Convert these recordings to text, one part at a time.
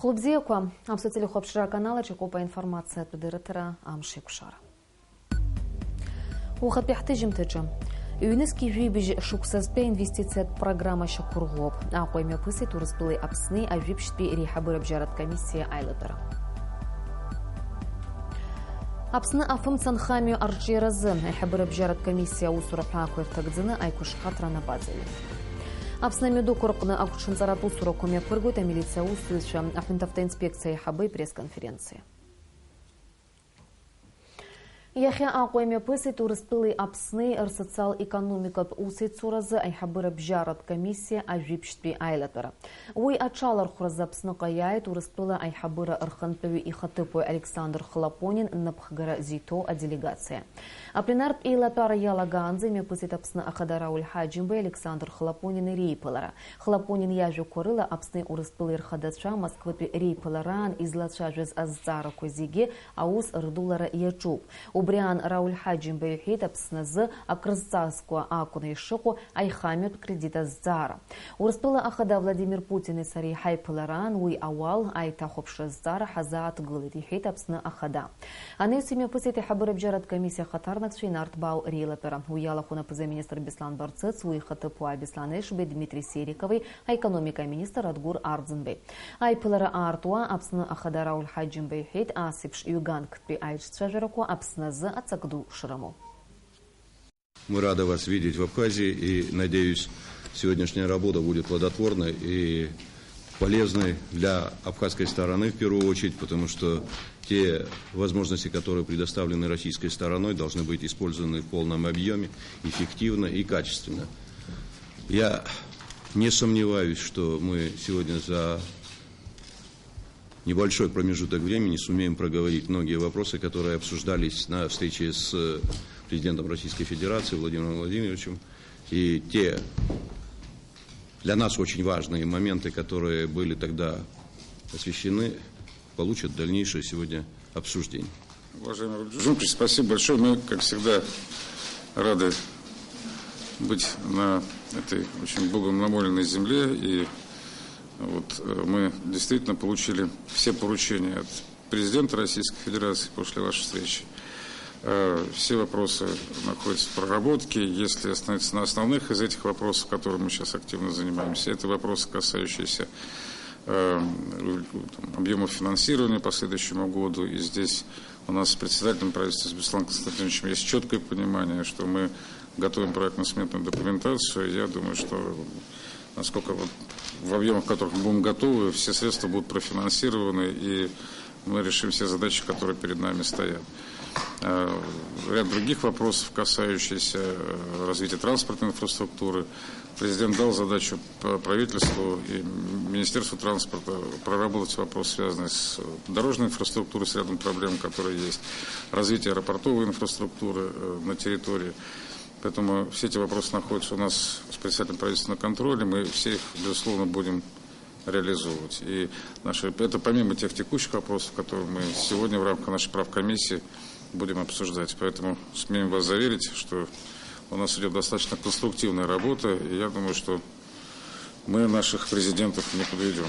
Хлопзияква, абсоцили хлопшира канала чекопа информация от директора Амши Кушара. Ухат пяхтыжим тыджа. ЮНЕСКО жүйбіж шуксазбе инвестицият программа шакургоп. Ақойме пысы турыспылы апсны, а жүйбшпе рейхабырып жарат комиссия айлытыр. Апсны афым цанхамию арджиразы, рейхабырып жарат комиссия усурапа аквертагдзыны айкуш хатрана базали. Апсны меду корпны акушын зарату сурокоме пыргуйта милиция усылыша, ахментавта инспекция хабы пресс-конференции. Яхя ақойме пысы турыспылы апсны социал-экономикат усыт суразы айхабырып жарат комиссия ажвипштпи айлатыра. Уй ачалар хуразы апсны қаяй турыспылы айхабыра ырхантпеви и хатыпой Александр Хлопонин напхгара зито а делегация. А пленарт эйлатара ялаганзы ме пысыт апсны ахадара ульхаджимбе Александр Хлопонин и рейпалара. Хлопонин яжу корыла апсны урыспылы ирхадача Москвы рейпаларан излача жез аззара козиге аус рдулара ячуб. Убриан Рауль Хаджим Баюхит апсназы акрызцаскуа акуна ишуку айхамют кредита зара. Урспыла ахада Владимир Путин и сари хайпаларан уй авал айтахопша зара хазаат гылит ихит апсна ахада. Аны усиме пысыты хабырып жарат комиссия хатарнак шейнарт бау рилапера. Уяла хуна пызе министр Беслан Барцыц, уй хатыпуа Бесланешбе Дмитрий Сериковый, а экономика министр Радгур Ардзенбе. Айпалара артуа апсна ахада Рауль Хаджим Баюхит асипш юганг кпи айчтшажараку апсна Мы рады вас видеть в Абхазии и, надеюсь, сегодняшняя работа будет плодотворной и полезной для абхазской стороны в первую очередь, потому что те возможности, которые предоставлены российской стороной, должны быть использованы в полном объеме, эффективно и качественно. Я не сомневаюсь, что мы сегодня за небольшой промежуток времени сумеем проговорить многие вопросы, которые обсуждались на встрече с президентом Российской Федерации Владимиром Владимировичем. И те для нас очень важные моменты, которые были тогда освещены, получат дальнейшее сегодня обсуждение. Уважаемый Владимир, спасибо большое. Мы, как всегда, рады быть на этой очень богом намоленной земле. И вот мы действительно получили все поручения от президента Российской Федерации после вашей встречи. Все вопросы находятся в проработке. Если остановиться на основных из этих вопросов, которыми мы сейчас активно занимаемся, это вопросы, касающиеся объемов финансирования по следующему году. И здесь у нас с председателем правительства, с Бесланом Константиновичем, есть четкое понимание, что мы готовим проектно-сметную документацию. Я думаю, что насколько в объемах, в которых мы будем готовы, все средства будут профинансированы, и мы решим все задачи, которые перед нами стоят. Ряд других вопросов, касающихся развития транспортной инфраструктуры. Президент дал задачу правительству и Министерству транспорта проработать вопрос, связанный с дорожной инфраструктурой, с рядом проблем, которые есть, развитие аэропортовой инфраструктуры на территории. Поэтому все эти вопросы находятся у нас с председателем правительства на контроле. Мы все их, безусловно, будем реализовывать. И это помимо тех текущих вопросов, которые мы сегодня в рамках нашей правкомиссии будем обсуждать. Поэтому смеем вас заверить, что у нас идет достаточно конструктивная работа. И я думаю, что мы наших президентов не подведем.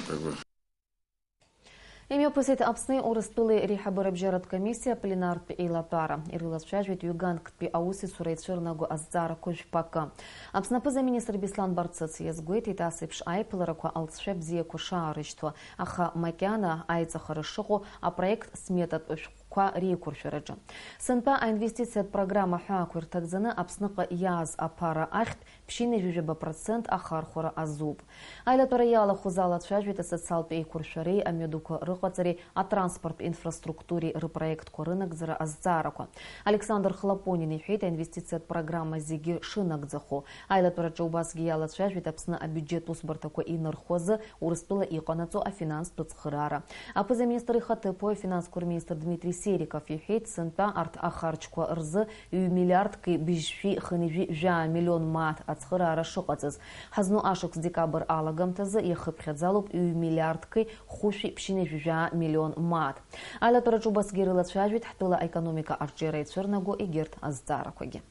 Имя посет апсны урыстылы рихабырып жарат комиссия пленар эйлатара. Ирылас шажвет юганг пи ауси сурайт шырнагу аззара кожпака. Апсна пыза министр Беслан Барцыц езгует и тасыпш айпылараква алтшеп бзие кушарыштва. Аха макяна айца хорошого, а проект сметат ка рекуршераджа. Сынпа инвестицият программа хакур такзана апсныка яз апара ахт пшины жужеба процент ахархора азуб. Айлатора яла хузала шажвета социалпе куршерей амедука рыхвацари а транспорт инфраструктуре рыпроект корынок зара аззарако. Александр Хлопонин ихейта инвестицият программа зиги шинак захо. Айлатора чаубасги яла шажвета апсна а бюджет усбартако и нархоза урыстыла и конацо а финанс туцхырара. А поза министр ХТП финанс-кур министр Дмитрий Сериков ехет сынпа арт ахарчква рзы миллиард ки бижфи хынижи жа миллион мат ацхырара шуқацыз. Хазну ашық с декабр алагамтазы ехып хедзалуп миллиард ки хуши пшинижи жа миллион мат. Айла турачубас гирылат шажвит хтыла экономика арчерейт шырнагу и герт аздаракоги.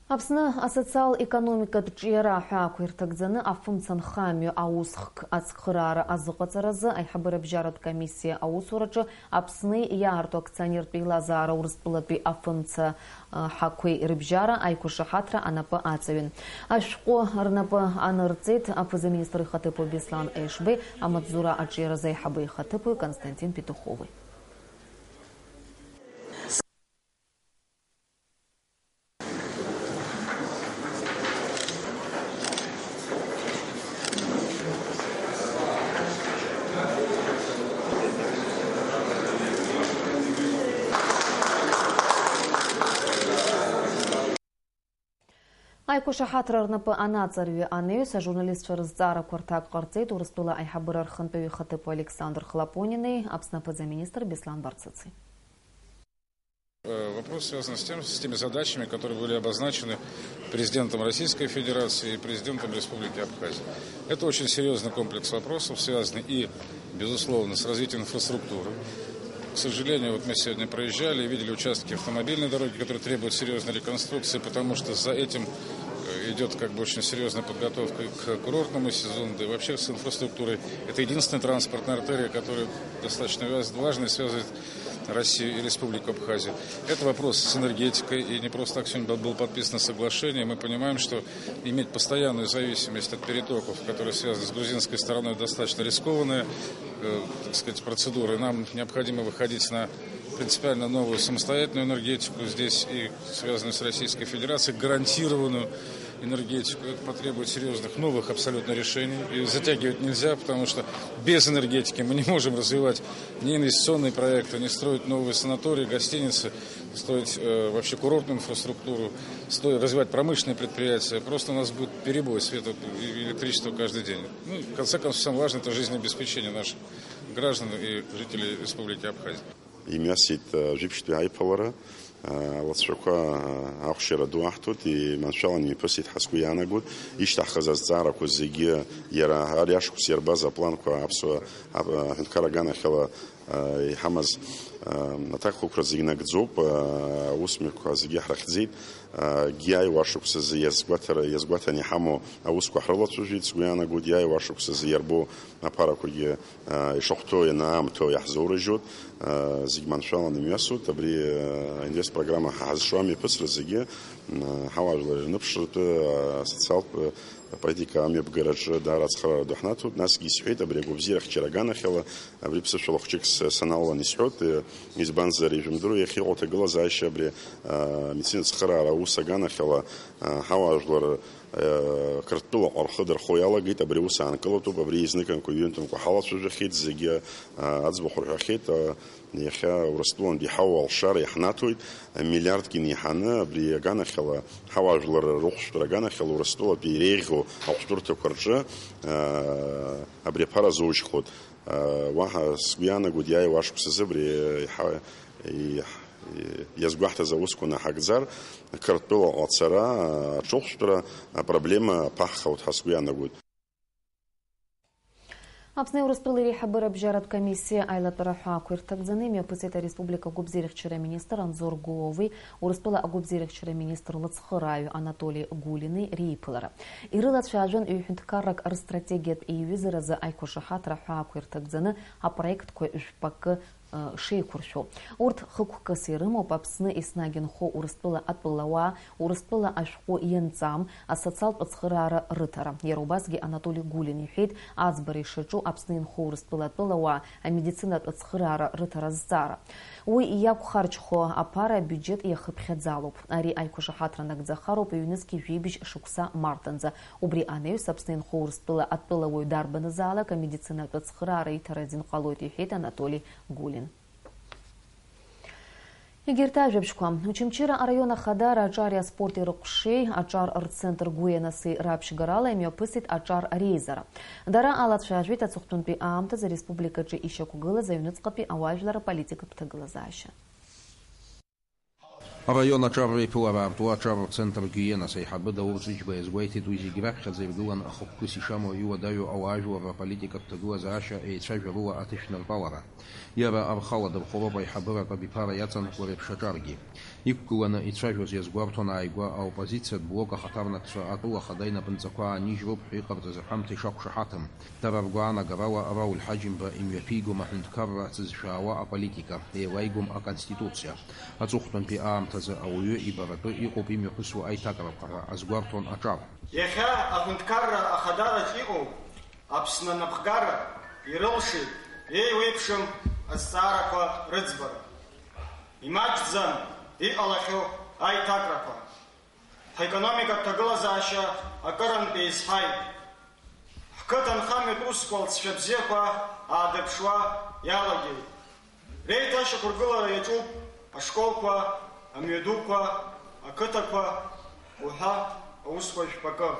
Апсны асоциал-экономика джера хакуиртагдзаны афымцан хамю аусхк ацхырары азықатаразы айхабыры бжарат комиссия аусурачы апсны ярту акционер пейлазара урыстылапи афымца хакуй рыбжара айкуша хатра анапы ацевин. Ашқо арнапы анырцит апызы министры хатыпы Беслан Эшбе, амадзура аджера зайхабы хатыпы Константин Петуховый. Айкуша хатрарнапы анацарви анеюса журналист Шарыззара Квартак Квартет урыстула айхабыр архынпеви хатыпы Александр Хлопониный, апснапы министр Беслан Барцыцый. Вопрос связан с теми задачами, которые были обозначены президентом Российской Федерации и президентом Республики Абхазия. Это очень серьезный комплекс вопросов, связанный и, безусловно, с развитием инфраструктуры. К сожалению, вот мы сегодня проезжали и видели участки автомобильной дороги, которые требуют серьезной реконструкции, потому что за этим идет очень серьезная подготовка к курортному сезону, да и вообще с инфраструктурой. Это единственная транспортная артерия, которая достаточно важная и связывает Россию и Республику Абхазия. Это вопрос с энергетикой, и не просто так сегодня было подписано соглашение. Мы понимаем, что иметь постоянную зависимость от перетоков, которые связаны с грузинской стороной, достаточно рискованная, процедура. Нам необходимо выходить на принципиально новую самостоятельную энергетику здесь и связанную с Российской Федерацией, гарантированную энергетику. Это потребует серьезных новых абсолютно решений. И затягивать нельзя, потому что без энергетики мы не можем развивать ни инвестиционные проекты, ни строить новые санатории, гостиницы, строить вообще курортную инфраструктуру, развивать промышленные предприятия. Просто у нас будет перебой света и электричества каждый день. Ну, в конце концов, самое важное – это жизнеобеспечение наших граждан и жителей Республики Абхазия. Имясит жипшти айпалара, лацшука ахшира дуахтут и маншала не посит хаскуяна гуд, иштахаза зара кузиги яра ариашку сербаза планку апсу карагана хала и хамаз атаку кразигна гзоп усмирку азиги храхзит гияй вашукс язгватани хамо ауску хралатужит сгуяна гуд яй вашукс ярбо апаракуги шохто на амто яхзоржут зигман шала немясу табри инвест программа хазшами псрзиги хаважлы напшут социал политика ами бгараж дарац хара дохнату нас гисхет абрегу взирах чирагана хела абрипса шолохчикс санала нисхот из банзари жумдру я хиота глаза еще абре медицина хара усагана хела хаважлар картула архадр хояла гит абриуса анкалоту абризныкан куюнтум кухалат уже хит зиги ацбухур хит يخا ورستون بيحول شر يحناتويد مليارد جنيه حنا بريجانا خلا حواجل روح بريجانا خلا ورستول بيريغو أقدر تكرجة أبري بارازوج خود واحد سبيانا قدياي واش بسزبري يزجحت زوجكنا حجزر كرتبلا أتصرا شوفشترا проблема паха вот хасбиана гуд. Апсны урыстылы рейхабыр абжарат комиссия айлатара хакуиртагдзаны мепысета республика губзирихчера министр Анзор Гуовый, урыстылы губзирихчера министр Лыцхыраю Анатолий Гулиный рейпылары. Ирылат шажын үйхінткаррак стратегият и визиразы айкуша хатра хакуиртагдзаны а проект кой үшпакы шейкуршу. Урт хыкука сирыму папсны иснагин хо урыстылы атпылауа, урыстылы ашхо янцам, а социал пацхырары рытара. Ярубазги Анатолий Гулин юхейд азбари шичу апсны хо урыстылы атпылауа, а медицина пацхырары рытара зара. Уй яку харчхо апара бюджет яхыпхедзалуп. Ари айкуша хатранак захаруп юнески вибич шукса мартанза. Убри анею сапснын хо урыстылы атпылауой дарбаны зала, а медицина пацхырары и таразин халойт юхейд Анатолий Гулин. Игерта жебшкам. Учимчира района Хадара ачар спорт и рукшей, ачар арт-центр Гуенасы Рабшигарала имеет пысит ачар рейзера. Дара алат шажвит ацухтунпи аамта за республика Джи ища кугыла за юнецкапи аважлара политика птаглазаща. Район ачар пулара ачар центр Гуенасы хабыда урзичба изгуайти туизи грахша заявдулан ахукуси шамо юадаю аважлара политика птаглазаща и чажваруа атишнер палара. Яра архала дабхороба и хабыра кабипара яцан куреп шачарги. Иқәгыланы ицәажәоз иазгәарҭон ааигәа аоппозициатә блок ахаҭарнакцәа атәыла хада инапынҵақәа аанижьроуп ҳәа иҟарҵаз рҳәамҭа ишақәшаҳаҭым. Дара ргәаанагарала Рауль Ҳаџьымба имҩаԥигом аҳәынҭқарра ҵызшәаауа аполитика, еилаигом аконституциа. Аҵыхәтәантәи аамҭазы ауаҩы ибаратәы иҟоуп имҩаԥысуа аиҭакрақәа ҳәа азгәарҭон аҿар. Иахьа аҳәынҭқарра ахадараҿ иҟоу Аԥсны анапхгара ирылшеит еиуеиԥшым азҵаарақәа рыӡбара. Имаҷӡам иҟалахьоу аиҭакрақәа. Ҳекономикатә ҭагылазаашьа акырынтә еизҳаит. Ҳқыҭанхамҩатә усқәа алҵшәа бзиақәа аадырԥшуа иалагеит. Реиҭашьақәыргылара иаҿуп ашколқәа, амҩадуқәа, ақыҭақәа уҳәа аусқәа жәпакы.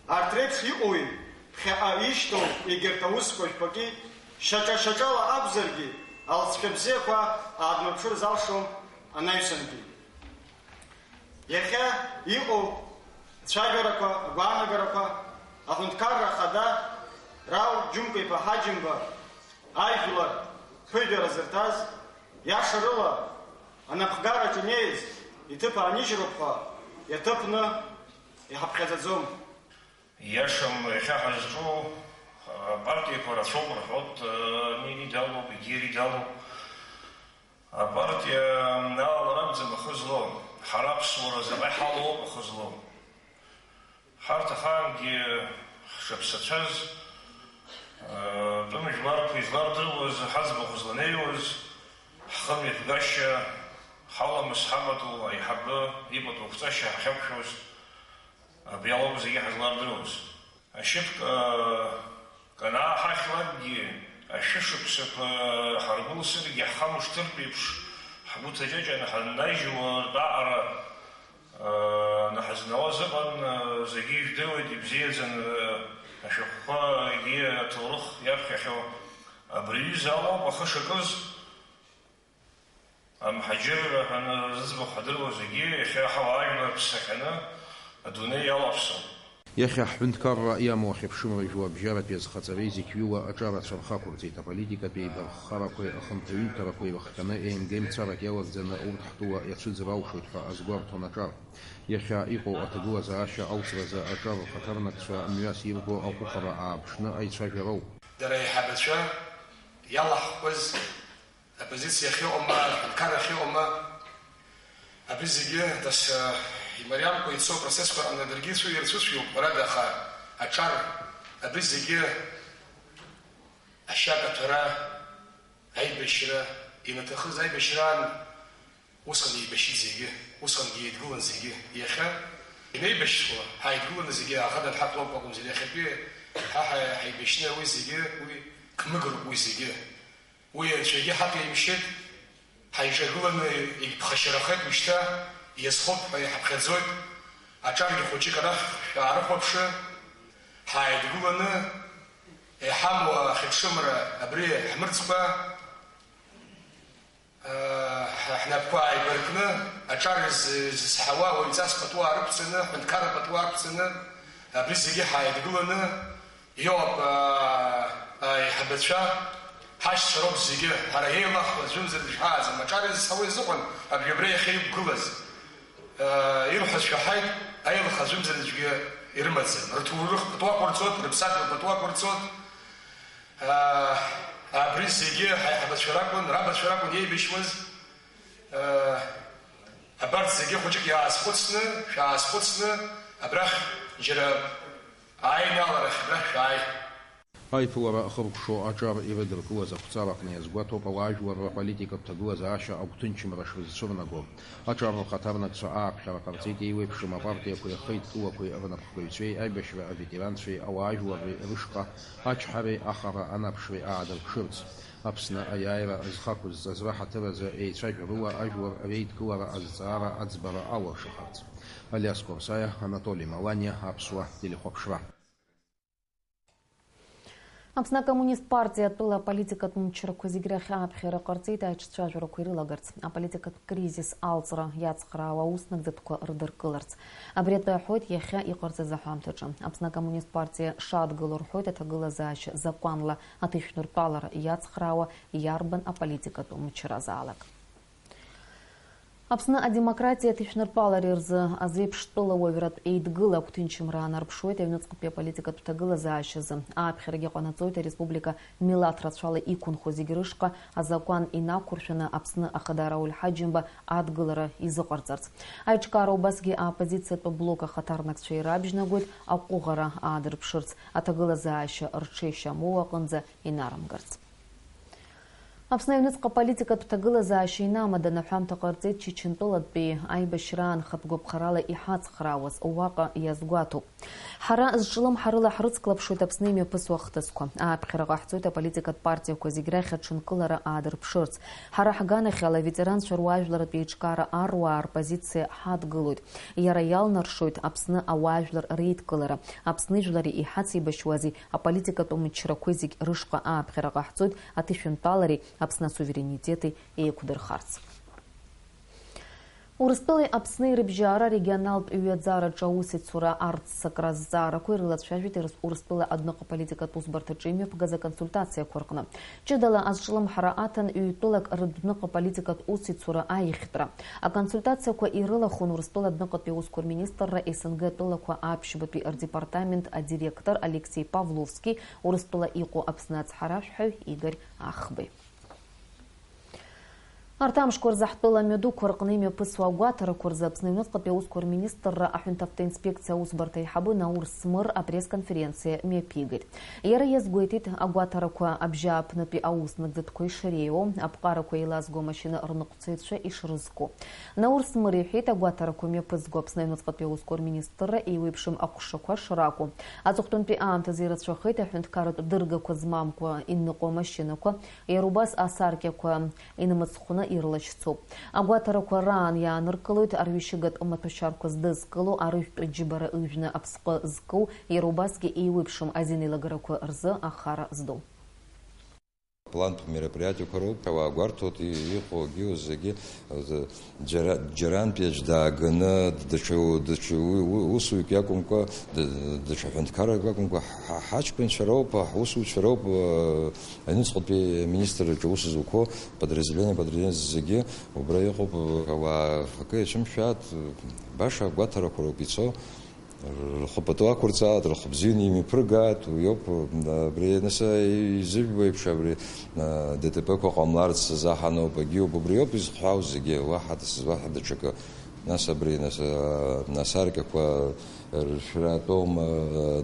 Арҭ реиԥш иҟоуи ԥхьаҟа ишьҭоу егьырҭ аусқәа жәпаки шьаҿа-шьаҿала акәзаргьы алҵшәа бзиақәа аадмырԥшыр залшом анаҩсангьы. Иахьа иҟоу цәажәарақәа, агәаанагарақәа аҳәынҭқарра ахада Рауль Џьымка-иԥа Ҳаџьымба ажәлар ԥыжәара зырҭаз иашарыла анапхгараҿ инеиз иҭыԥ аанижьроуп ҳәа иаҭыԥны иҳаԥхьаӡаӡом. Иашам иахьа ҳазҿу апартиақәа рацәоуп рҳәоит, Нини далоуп, Егьери далоуп. Апартиа алала ракәӡам ахы злоу. Ҳара аԥсуара заҟа иҳалоуп ахы злоу. Ҳарҭ ахаангьы ҳшаԥсацәаз тәымжәларқәа излардыруаз, ҳаӡбахә зланеиуаз, ҳхымҩаԥгашьа, ҳаламыс ҳамату, аиҳабы ипату ҟәҵашьа ҳахьақәшәоз, абри алоуп зегьы ҳазлардыруаз. Ашьыԥк канааҳахьлакгьы, ашәышықәсақәа ҳаргәылсыргьы ҳхамышҭыртә еиԥш ҳгәы ҭаҷаҷаны ҳаннажьуа ртәаҟара наҳазнауаз ыҟан, зегьы ижәдыруеит ибзиаӡаны ашәҟәқәа егьи аҭоурых иаԥхьахьоу. Абри аҩыза алоуп ахы шакыз амҳаџьырра ҳәаны зыӡбахә ҳадыруа зегьы иахьа ҳауаажәлар ԥссахьаны адунеи иалаԥсоуп. Иахьа ҳҳәынҭқарра иамоу ахьыԥшымрыжьуа абжьаратәи азхаҵареи зегь ҩыла аҿарацәа рхақәырҵеит. Аполитикатәи еибарххарақәеи ахынҭаҩынҭарақәеи рыхҟьаны еимгеимцарак иалагӡаны урҭ ҳтәыла иацәыӡыр алшоит ҳәа азгәарҭон аҿар. Иахьа иҟоу аҭагылазаашьа алҵразы аҿар рхаҭарнакцәа мҩас ирго аҟәыҟара ааԥшны аицәажәароуп. Дара аиҳабацәа иалаҳхуаз апозициа ахьыҟоума, аҳәынҭқарра ахьыҟоума, абри зегьы имариамкәа ицо процессқәа ҟаны даргьы ирцәыцәгьоуп, ҳәарада, аха аҿар абри зегьы ашьакаҭәара, аибашьра, инаҭахыз аибашьраан усҟан еибашьит зегьы, усҟангьы еидгылан зегьы. Иахьа инеибашьуа ҳааидгыланы зегьы ахадан ҳаҭлоуп акәымзар, иахьатәи ҳа ҳаибашьны уи зегьы, уи кмыгроуп уи зегьы. Уи анцәагьы ҳаҭаимшьит, ҳаиҿагыланы иԥхашьарахеит уажәшьҭа, иазхоуп ҳәа иҳаԥхьаӡоит. Аҿаргьы хәыҷык арахь шәаарыхәаԥшы, ҳааидгыланы иҳамуа ахьыԥшымра абри ҳмырӡқәа ҳнапқәа ааибаркны, аҿар зызҳауа уаҩҵас пату аарықәҵаны, ҳәынҭқарра пату аарықәҵаны, абри зегьы ҳааидгыланы иоуп аиҳабацәа ҳашьцәа роуп зегьы. Ҳара еилахуа аӡәымзар дышҳааӡам. Аҿар изҳауа изыҟан абри абри иахьа иқәгылаз. Ирҳәаз шәаҳаит, аилах аӡәымзар аӡәгьы ирымаӡам. Рҭоурых пату ақәырҵоит, рыԥсадгьыл пату ақәырҵоит. Абри зегьы ҳаиҳабацәа ракәын, рабацәа ракәын иеибашьуаз. Абарҭ зегьы хәыҷык шәаазхәыцны, абрахь џьара аинааларахь абрахь шәааи. Аиԥылара ахыркәшо аҿар ирыдыркылаз ақәҵарақны иазгәаҭоуп ауаажәларра аполитикатә ҭагылазаашьа агәҭынчымра шрызцәырнаго. Аҿар рхаҭарнакцәа ааԥхьара ҟарҵеит еиуеиԥшым апартиақәеи ахеидкылақәеи рнапхгаҩцәеи, аибашьра аветеранцәеи, ауаажәларреи рышҟа ачҳареи ахара анаԥшреи аадырԥшырц. Аԥсны аиааира зхақәызҵаз раҳаҭыразы еицәажәарыла ажәлар реидкылара азҵаара аӡбара алашахарц. Алиас Корсаиа, Анатолий Маланиа, Аԥсуа телехәаԥшра. Аԥсны акоммунист партиа атәыла аполитикатә мчрақәа зегь рахь ааԥхьара ҟарҵеит аиҿцәажәарақәа ирылагарц, аполитикатә кризис алҵра иацхраауа ауснагӡатәқәа рдыркыларц. Абри атәы аҳәоит иахьа иҟарҵаз аҳәамҭаҿы. Аԥсны акоммунист партиа шадгыло рҳәоит аҭагылазаашьа закәанла аҭышәныртәалара иацхраауа иарбан аполитикатә мчразаалак. Апсны адемократия тишнерпаларырзы азепштыла оверат эйдгыла ктынчымра нарпшует евнуцкупе политика тутагыла заащызы. Апхерге қанацойта республика милат расшалы икун хозигирышка азакуан ина куршына апсны ахадара ульхаджимба адгылара изықарцарц. Айчкара убасги оппозиция по блока хатарнак чайрабжна год акугара адырпшырц. Атагыла зааща рчеща муакынза инарамгарц. Апснаевницка политика тутагыла заащина мадана хам тақарцет чичинтолат би айбашран хатгоб харала и хац храуас уаqa язгуату. Хара зжилам харыла хрыцклапшует апснеме пысуахтаску. Апхирага хцуйта политика партия козиграйха чункылара адырпшырц. Хара хагана хяла ветеран шаруажлара пейчкара аруар позиция хатгылует. Яра ялнаршует апсны ауажлар рейткылара. Апсны жлари и хаци башуази, а политика томичра козиг рышка апхирага хцуйт атишунталари апсна суверенитеты и кудырхарц. Урыстылы апсны рыбжара регионал уядзара чаусит сура артсакраззара койрылат шажвите урыстылы однако политика тузбарта чиме пгаза консультация коркна. Чедала азжилам хараатан уютолак рыбныко политика усит сура айхтра. А консультация ко ирыла хон урыстылы однако пеускор министра СНГ толако апшибат пи департамент а директор Алексей Павловский урыстылы ико апснац харашхев Игорь Ахбы. Артам шкор захтыла меду коркными пысуагуатара корза апсневнуцка пеускор министра ахюнтавта инспекция узбартай хабы на урсмыр а пресс-конференция мепигарь. Яра езгуетит агуатара ко абжа апнапи ауснак заткой ширео, апкара ко илазго машина рнукцейтша и шрызку. На урсмыр ехит агуатара ко мепызго апсневнуцка пеускор министра и выпшим акушако шраку. Азухтун пи амта зират шахит ахюнткарат дырга ко змамко инныко машина ко, ярубас асарке ко инымыцхуна ирлачцу. Агуатара ран я ныркалует арвишигат оматушарку сдызкалу, арыф джибара ывжна апсқа зкау, ярубасги и выпшим азинилагараку рзы ахара сду. План по мероприятию коррупция, агуартот и геозаги джеран печ да гна дчу усуик якумка дчфенткара якумка хачпен шаропа усу шаропа они схопи министр чусузуко подразделение заги убраехоп ва хакешим шат баша агуатара коррупция Хопатуа курцат, рахобзини ми прыгат, уёп, бренеса и зибвей пшабри ДТП кокамларц захано пагио бубриёп из хаузиге вахат чека наса бренеса насарка по шратом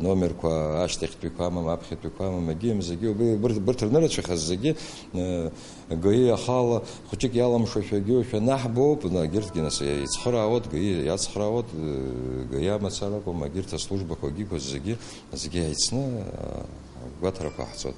номер по аштехтуикамам апхетуикамам агим заги быртырнера чехазаги гаи ахала хочек ялам шофягио шанахбоп на гертгинаса яцхраот гаи яцхраот гая масарако магирта служба когико заги яйцна гатарапахцот.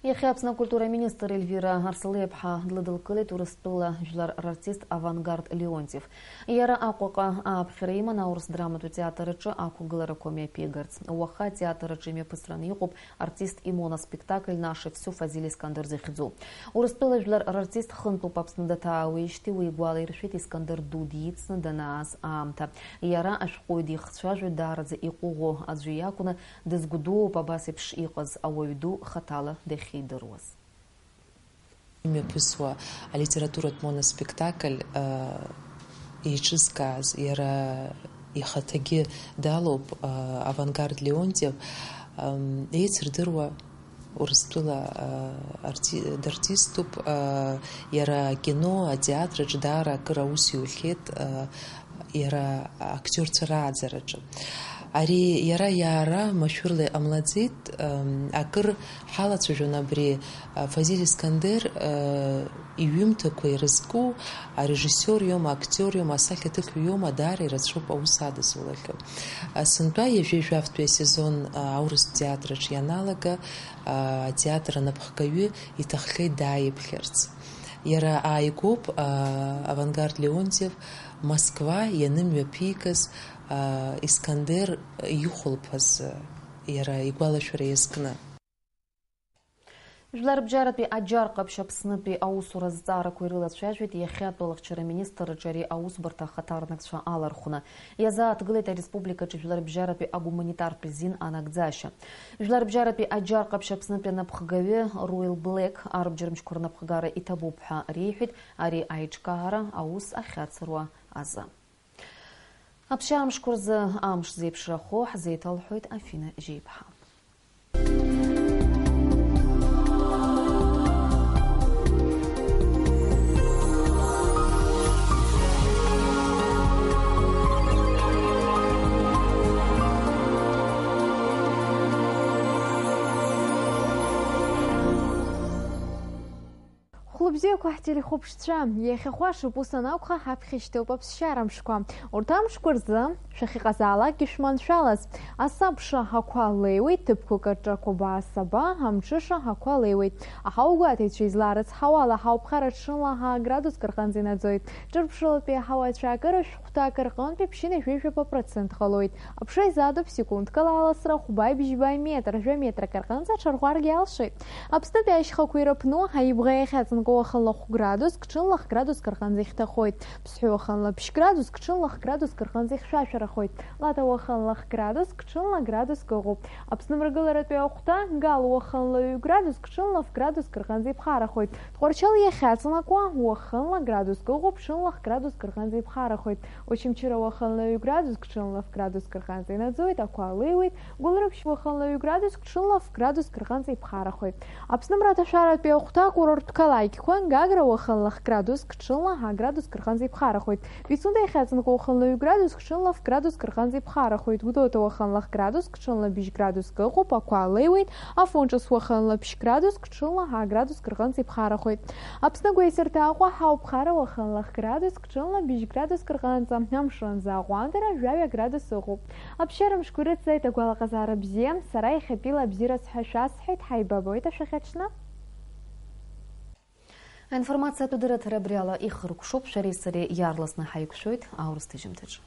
Яхиапсна культура министр Эльвира Арсалыепха дладылкылы турыстыла жлар артист Авангард Леонтьев. Яра акука апхирейма на урс драмату театрычы акугылары коме пегарц. Уаха театрычы ме пысраны юкуп артист и моноспектакль наши всю Фазиль Искандер зехидзу. Урыстыла жлар артист хынту папсында тауишти уигуалы решит Искандер дудицны данаас амта. Яра ашқойди хшажу дарадзе икуго аджиякуна дезгуду пабасипш иқаз ауайду хатала дехи. Имя писва, а литература моноспектакль и чисказ, и хатаги далоп Авангард Леонтьев, и цердырва урыстыла артиступ, яра кино, театр, дждара, карауси ульхет, яра актер царадзараджа. Ари яра машурлы амладзит акыр халат жона бри Фазиль Искандер июмта койрызку а режиссер йом актер йом асахетык йом адари разшоп аусады сулака сынтуа ежежавтуя сезон аурыс театра чьяналага театра напхкаю и тахлей даиплерц яра айгоп Авангард Леонтьев Москва яным пикас Искандер юхолпаз яра игуала шуреескна. Жәлар бжаратәи аџьар ҟаԥшь Аԥснытәи аусура зҵаарақәа ирылацәажәеит иахьатәи алахьчара министрраҿы ари аусбарҭа ахаҭарнакцәа алархәны. Иазааҭгылеит ареспубликаҿы жәлар бжаратәи агуманитартә зин анагӡашьа. Жәлар бжаратәи аџьар ҟаԥшь Аԥснытәи анапхгаҩы Руел Блек арбџьармчқәа рнапхгара иҭабуп ҳәа реиҳәеит ари аиҿкаара аус ахьацыруа азы. Аԥсшьарамшқәа рзы амш зеиԥшрахо ҳзеиҭалҳәоит Афина Жьеиԥҳа. Хәлыбзиақәа ҳтелехәаԥшцәа, иахьахәашоуп ус анакәха ҳаԥхьашьҭоуп аԥсшьарамшқәа. Урҭ амшқәа рзы шәахьыҟазаалак ишәманшәалаз. Асабша ҳақәа леиуеит, ҭыԥқәак аҿакәаба асаба, амҽыша ҳақәа леиуеит. Аҳауагәаҭаҩцәа излаарыцҳауа алаҳауп ԥхара ҽынла градуск рҟынӡа инаӡоит. Ҿырԥшылатәи аҳауацәа акыра шәҟәҭак рҟынтәи ԥшьына жәижәаба процент ҟалоит. Аԥша изаадоуп секундкала аласра хәбаи-бжьбаи метр, жәаметрак рҟынӡа аҽарӷәаргьы алшеит. Аԥснытәи ашьхақәа ирыԥну аибӷа иахьаҵанкуа уахынла градуск, ҽынла градуск рҟынӡа ихьҭахоит. Ԥсҳәы уахынла градуск, ҽынла градуск рҟынӡа ихьшәашәарахоит. Лата уахынла градуск, ҽынла градуск ыҟоуп. Аԥсны мрагыларатәи ахәҭа Гал уахынла градуск, ҽынла градуск рҟынӡа иԥхарахоит. Тҟәарчал иахьаҵанакуа уахынла градуск ыҟоуп, ҽынла градуск рҟынӡа иԥхарахоит. Очамчыра уахынла градуск, ҽынла градуск рҟынӡа инаӡоит, ақәа леиуеит. Гәылрыԥшь уахынла градуск, ҽынла градуск рҟынӡа иԥхарахоит. Аԥсны мраҭашәаратәи ахәҭа курорткалаик Гагра уахынла градуск, ҽынла градуск рҟынӡа иԥхарахоит. Пицунда иахьаҵанакуа уахынла градуск, ҽынла градуск рҟынӡа иԥхарахоит. Гәдоута уахынла градуск, ҽынла градуск ыҟоуп, ақәа леиуеит. Афонҿас уахынла градуск, ҽынла градуск рҟынӡа иԥхарахоит. Аԥсны Гәеисырҭа Аҟәа ҳауԥхара уахынла градуск, ҽынла градуск рҟынӡа. Амшынӡа аҟәандара жәаҩа градус ыҟоуп. Аԥсшьарамшқәа ирыцлеит агәалаҟазаара бзиа. Сара иахьатәи лабзиара сҳәашәасҳәеит, ҳаибабоит ашәахьаҽны. Аинформациатә дырраҭара абри ала ихыркәшоуп, шәареи сареи иаарласны ҳаиқәшәоит аурыс ҭыжьымҭаҿы.